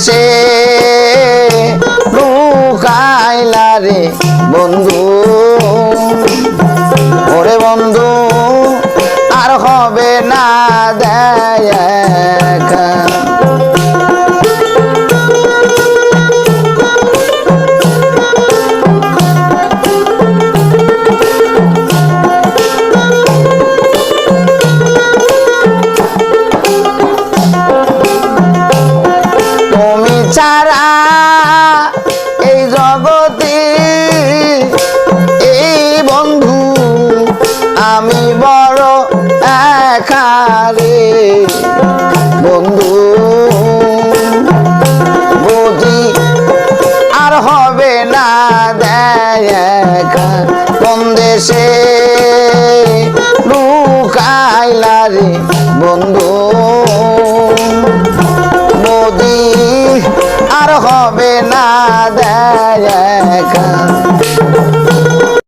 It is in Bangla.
দেশে লুকাইলা রে বন্ধু ওরে বন্ধু আর হবে না দেখা ছাড়া এই জগতে এই বন্ধু আমি বড় একা রে বন্ধু বুঝি আর হবে না দেখা কোন দেশে লুকাইলা রে বন্ধু বুঝি আর হবে না দেখা